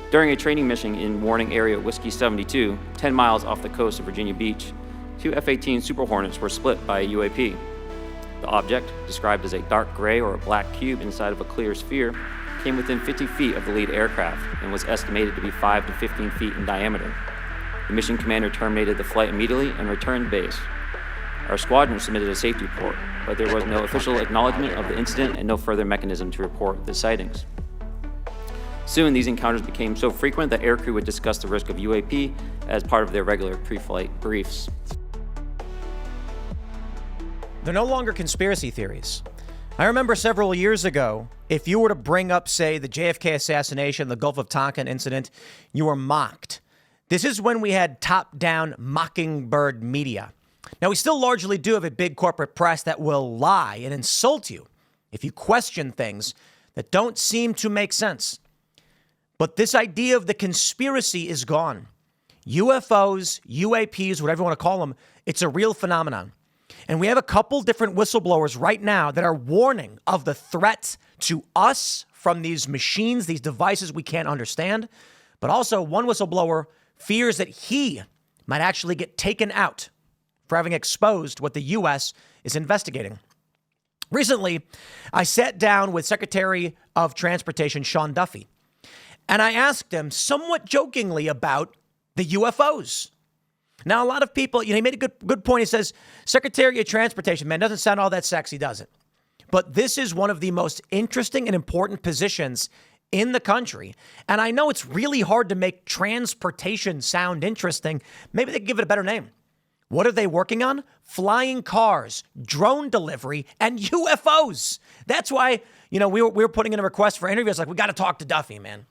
During a training mission in Warning Area Whiskey 72, 10 miles off the coast of Virginia Beach, two F-18 Super Hornets were split by a UAP. The object, described as a dark gray or a black cube inside of a clear sphere, came within 50 feet of the lead aircraft and was estimated to be 5 to 15 feet in diameter. The mission commander terminated the flight immediately and returned to base. Our squadron submitted a safety report, but there was no official acknowledgement of the incident and no further mechanism to report the sightings. Soon, these encounters became so frequent that aircrew would discuss the risk of UAP as part of their regular pre-flight briefs. They're no longer conspiracy theories. I remember several years ago, if you were to bring up, say, the JFK assassination, the Gulf of Tonkin incident, you were mocked. This is when we had top-down mockingbird media. Now, we still largely do have a big corporate press that will lie and insult you if you question things that don't seem to make sense. But this idea of the conspiracy is gone. UFOs, UAPs, whatever you want to call them, it's a real phenomenon. And we have a couple different whistleblowers right now that are warning of the threats to us from these machines, these devices we can't understand. But also, one whistleblower fears that he might actually get taken out for having exposed what the U.S. is investigating. Recently, I sat down with Secretary of Transportation Sean Duffy, and I asked him somewhat jokingly about the UFOs. Now, a lot of people, he made a good point. He says, Secretary of Transportation, man, doesn't sound all that sexy, does it? But this is one of the most interesting and important positions in the country. And I know it's really hard to make transportation sound interesting. Maybe they could give it a better name. What are they working on? Flying cars, drone delivery, and UFOs. That's why, we were putting in a request for interviews. Like, we got to talk to Duffy, man.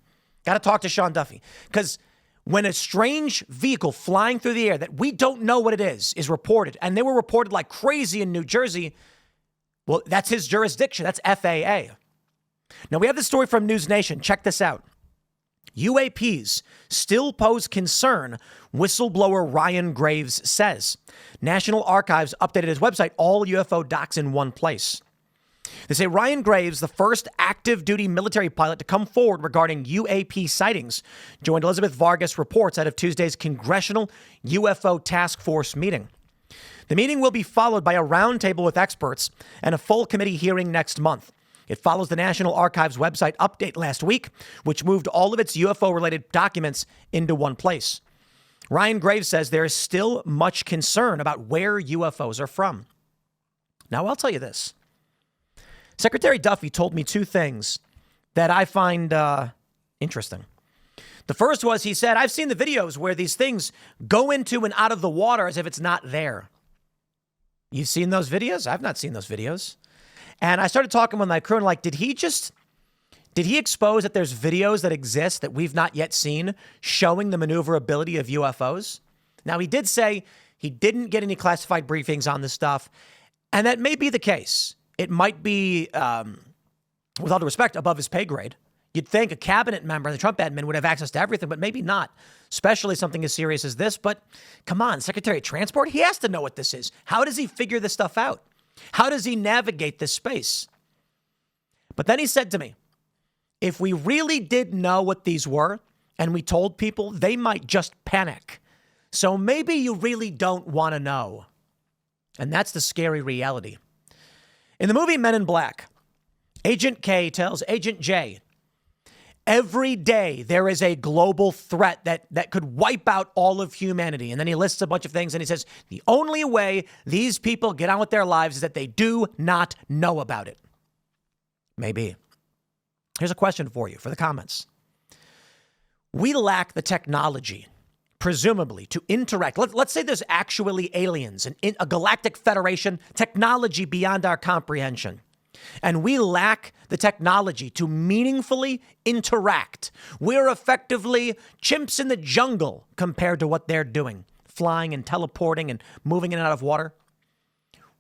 Got to talk to Sean Duffy. Because when a strange vehicle flying through the air that we don't know what it is reported, and they were reported like crazy in New Jersey, well, that's his jurisdiction. That's FAA. Now, we have this story from News Nation. Check this out. UAPs still pose concern, whistleblower Ryan Graves says. National Archives updated his website, all UFO docs in one place. They say Ryan Graves, the first active duty military pilot to come forward regarding UAP sightings, joined Elizabeth Vargas reports out of Tuesday's Congressional UFO Task Force meeting. The meeting will be followed by a roundtable with experts and a full committee hearing next month. It follows the National Archives website update last week, which moved all of its UFO-related documents into one place. Ryan Graves says there is still much concern about where UFOs are from. Now, I'll tell you this. Secretary Duffy told me two things that I find interesting. The first was he said, I've seen the videos where these things go into and out of the water as if it's not there. You've seen those videos? I've not seen those videos. And I started talking with my crew and like, did he expose that there's videos that exist that we've not yet seen showing the maneuverability of UFOs? Now, he did say he didn't get any classified briefings on this stuff. And that may be the case. It might be, with all due respect, above his pay grade. You'd think a cabinet member, the Trump admin, would have access to everything, but maybe not, especially something as serious as this. But come on, Secretary of Transport, he has to know what this is. How does he figure this stuff out? How does he navigate this space? But then he said to me, if we really did know what these were and we told people, they might just panic. So maybe you really don't want to know. And that's the scary reality. In the movie Men in Black, Agent K tells Agent J, every day there is a global threat that could wipe out all of humanity. And then he lists a bunch of things and he says, the only way these people get on with their lives is that they do not know about it. Maybe. Here's a question for you, for the comments. We lack the technology, presumably, to interact. Let's say there's actually aliens, a galactic federation, technology beyond our comprehension. And we lack the technology to meaningfully interact. We're effectively chimps in the jungle compared to what they're doing, flying and teleporting and moving in and out of water.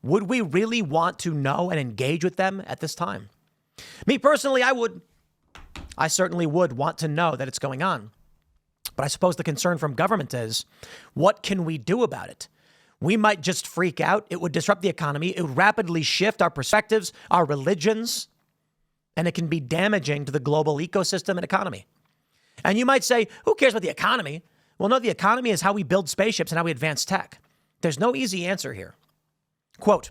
Would we really want to know and engage with them at this time? Me personally, I would. I certainly would want to know that it's going on. But I suppose the concern from government is, what can we do about it? We might just freak out. It would disrupt the economy. It would rapidly shift our perspectives, our religions, and it can be damaging to the global ecosystem and economy. And you might say, who cares about the economy? Well, no, the economy is how we build spaceships and how we advance tech. There's no easy answer here. Quote,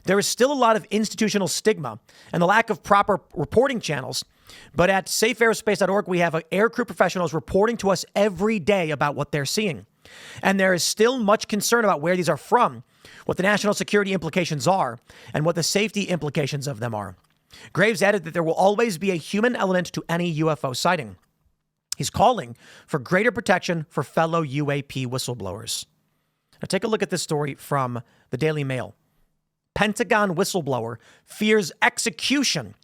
there is still a lot of institutional stigma and the lack of proper reporting channels, but at safeaerospace.org, we have aircrew professionals reporting to us every day about what they're seeing. And there is still much concern about where these are from, what the national security implications are, and what the safety implications of them are. Graves added that there will always be a human element to any UFO sighting. He's calling for greater protection for fellow UAP whistleblowers. Now take a look at this story from the Daily Mail. Pentagon whistleblower fears execution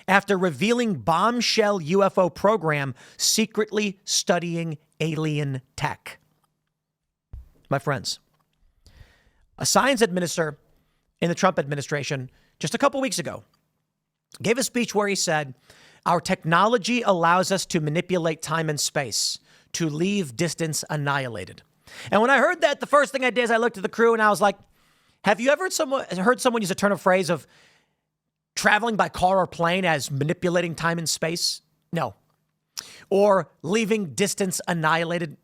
after revealing bombshell UFO program secretly studying alien tech. My friends, a science administrator in the Trump administration just a couple weeks ago gave a speech where he said, our technology allows us to manipulate time and space, to leave distance annihilated. And when I heard that, the first thing I did is I looked at the crew and I was like, have you ever heard someone use a turn of phrase of traveling by car or plane as manipulating time and space? No. Or leaving distance annihilated?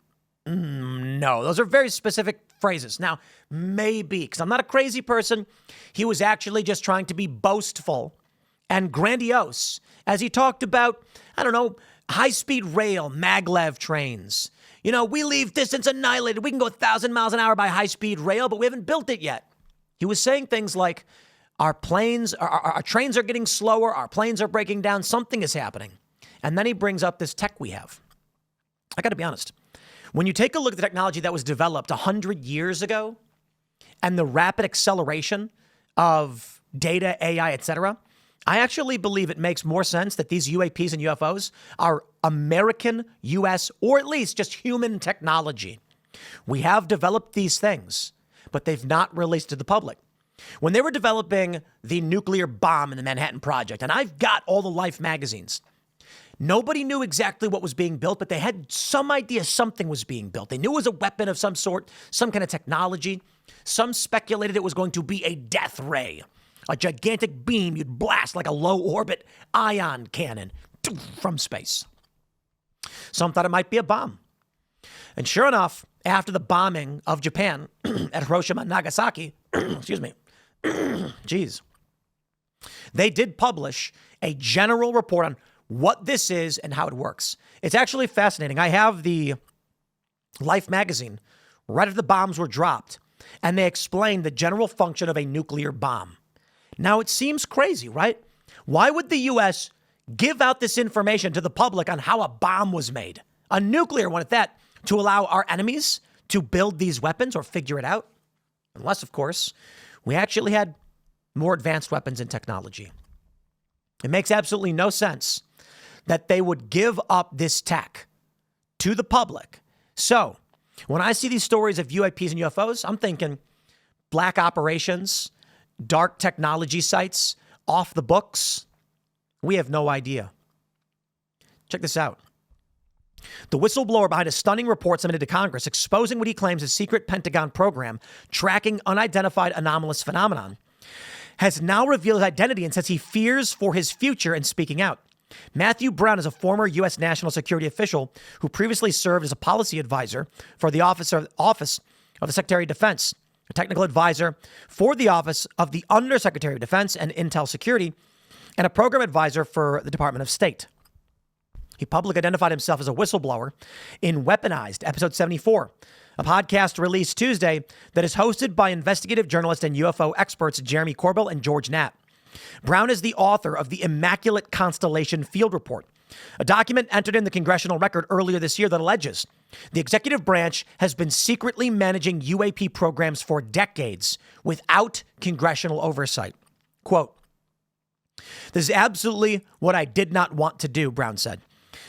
No. Those are very specific phrases. Now, maybe, because I'm not a crazy person, he was actually just trying to be boastful and grandiose as he talked about, I don't know, high-speed rail, maglev trains. You know, we leave distance annihilated. We can go 1,000 miles an hour by high-speed rail, but we haven't built it yet. He was saying things like, our trains are getting slower, our planes are breaking down, something is happening. And then he brings up this tech we have. I got to be honest. When you take a look at the technology that was developed 100 years ago and the rapid acceleration of data, AI, etc., I actually believe it makes more sense that these UAPs and UFOs are American, U.S., or at least just human technology. We have developed these things, but they've not released to the public. When they were developing the nuclear bomb in the Manhattan Project, and I've got all the Life magazines, nobody knew exactly what was being built, but they had some idea something was being built. They knew it was a weapon of some sort, some kind of technology. Some speculated it was going to be a death ray, a gigantic beam you'd blast like a low-orbit ion cannon from space. Some thought it might be a bomb. And sure enough, after the bombing of Japan at Hiroshima and Nagasaki, excuse me, they did publish a general report on what this is and how it works. It's actually fascinating. I have the Life magazine right after the bombs were dropped, and they explained the general function of a nuclear bomb. Now, it seems crazy, right? Why would the U.S. give out this information to the public on how a bomb was made, a nuclear one at that, to allow our enemies to build these weapons or figure it out? Unless, of course, we actually had more advanced weapons and technology. It makes absolutely no sense that they would give up this tech to the public. So when I see these stories of UAPs and UFOs, I'm thinking black operations, dark technology sites, off the books. We have no idea. Check this out. The whistleblower behind a stunning report submitted to Congress exposing what he claims is a secret Pentagon program tracking unidentified anomalous phenomenon has now revealed his identity and says he fears for his future in speaking out. Matthew Brown is a former U.S. national security official who previously served as a policy advisor for the Office of the Secretary of Defense, a technical advisor for the Office of the Undersecretary of Defense and Intel Security, and a program advisor for the Department of State. He publicly identified himself as a whistleblower in Weaponized, episode 74, a podcast released Tuesday that is hosted by investigative journalist and UFO experts Jeremy Corbell and George Knapp. Brown is the author of the Immaculate Constellation Field Report, a document entered in the congressional record earlier this year that alleges the executive branch has been secretly managing UAP programs for decades without congressional oversight. Quote, "This is absolutely what I did not want to do," Brown said.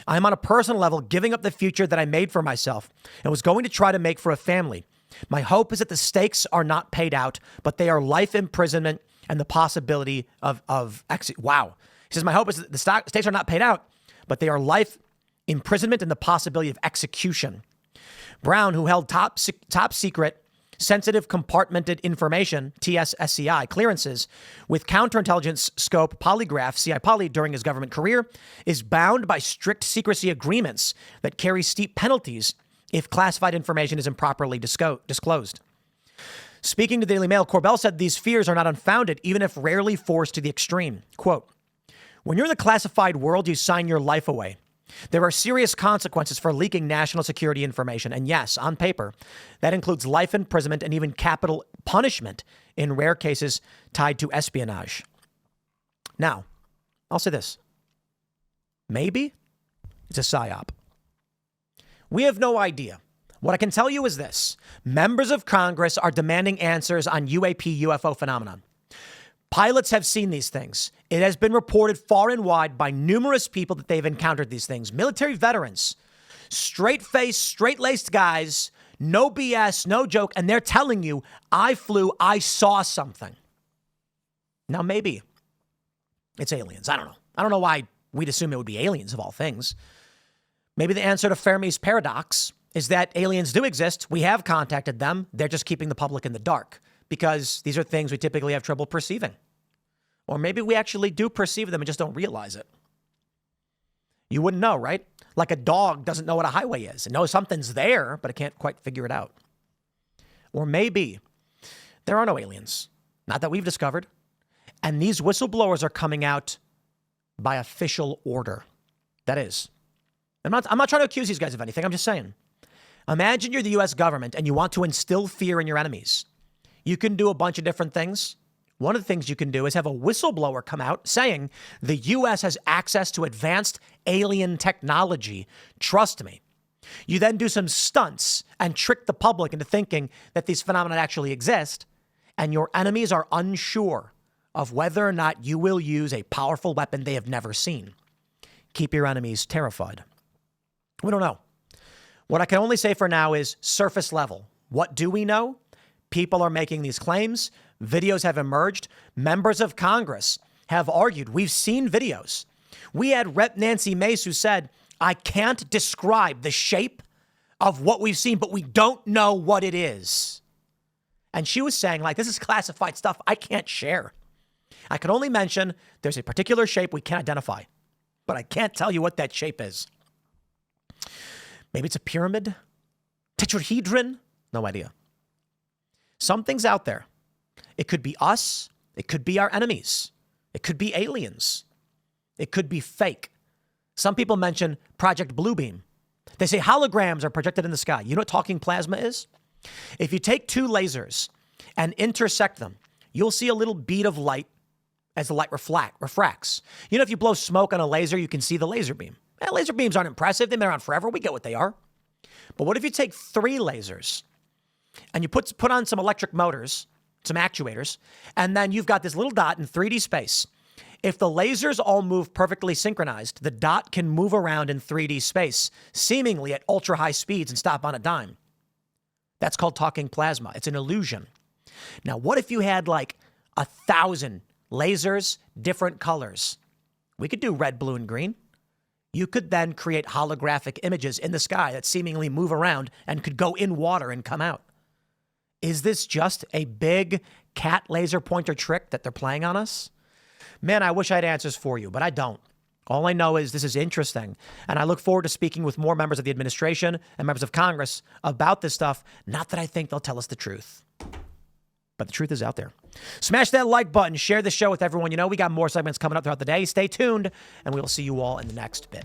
"I am on a personal level giving up the future that I made for myself and was going to try to make for a family. My hope is that the stakes are not paid out, but they are life imprisonment and the possibility of exit." Wow. He says, "My hope is that the stakes are not paid out, but they are life imprisonment and the possibility of execution." Brown, who held top secret sensitive compartmented information, TSSCI, clearances with counterintelligence scope polygraph, CI Poly, during his government career is bound by strict secrecy agreements that carry steep penalties if classified information is improperly disclosed. Speaking to the Daily Mail, Corbell said these fears are not unfounded, even if rarely forced to the extreme. Quote, when you're in the classified world, you sign your life away. There are serious consequences for leaking national security information. And yes, on paper, that includes life imprisonment and even capital punishment in rare cases tied to espionage. Now, I'll say this. Maybe it's a psyop. We have no idea. What I can tell you is this. Members of Congress are demanding answers on UAP UFO phenomenon. Pilots have seen these things. It has been reported far and wide by numerous people that they've encountered these things. Military veterans, straight-faced, straight-laced guys, no BS, no joke, and they're telling you, I flew, I saw something. Now, maybe it's aliens. I don't know. I don't know why we'd assume it would be aliens of all things. Maybe the answer to Fermi's paradox is that aliens do exist. We have contacted them. They're just keeping the public in the dark because these are things we typically have trouble perceiving. Or maybe we actually do perceive them and just don't realize it. You wouldn't know, right? Like a dog doesn't know what a highway is. It knows something's there, but it can't quite figure it out. Or maybe there are no aliens, not that we've discovered. And these whistleblowers are coming out by official order. That is. I'm not trying to accuse these guys of anything. I'm just saying. Imagine you're the U.S. government and you want to instill fear in your enemies. You can do a bunch of different things. One of the things you can do is have a whistleblower come out saying the U.S. has access to advanced alien technology. Trust me. You then do some stunts and trick the public into thinking that these phenomena actually exist, and your enemies are unsure of whether or not you will use a powerful weapon they have never seen. Keep your enemies terrified. We don't know. What I can only say for now is surface level. What do we know? People are making these claims. Videos have emerged. Members of Congress have argued. We've seen videos. We had Rep. Nancy Mace who said, I can't describe the shape of what we've seen, but we don't know what it is. And she was saying, like, this is classified stuff I can't share. I can only mention there's a particular shape we can't identify, but I can't tell you what that shape is. Maybe it's a pyramid? Tetrahedron? No idea. Something's out there. It could be us. It could be our enemies. It could be aliens. It could be fake. Some people mention Project Bluebeam. They say holograms are projected in the sky. You know what talking plasma is? If you take two lasers and intersect them, you'll see a little bead of light as the light refracts. You know, if you blow smoke on a laser, you can see the laser beam. Laser beams aren't impressive. They've been around forever. We get what they are. But what if you take three lasers and you put on some electric motors, some actuators, and then you've got this little dot in 3D space. If the lasers all move perfectly synchronized, the dot can move around in 3D space, seemingly at ultra high speeds and stop on a dime. That's called talking plasma. It's an illusion. Now, what if you had like 1,000 lasers, different colors? We could do red, blue, and green. You could then create holographic images in the sky that seemingly move around and could go in water and come out. Is this just a big cat laser pointer trick that they're playing on us? Man, I wish I had answers for you, but I don't. All I know is this is interesting, and I look forward to speaking with more members of the administration and members of Congress about this stuff. Not that I think they'll tell us the truth, but the truth is out there. Smash that like button. Share the show with everyone you know. We got more segments coming up throughout the day. Stay tuned, and we will see you all in the next bit.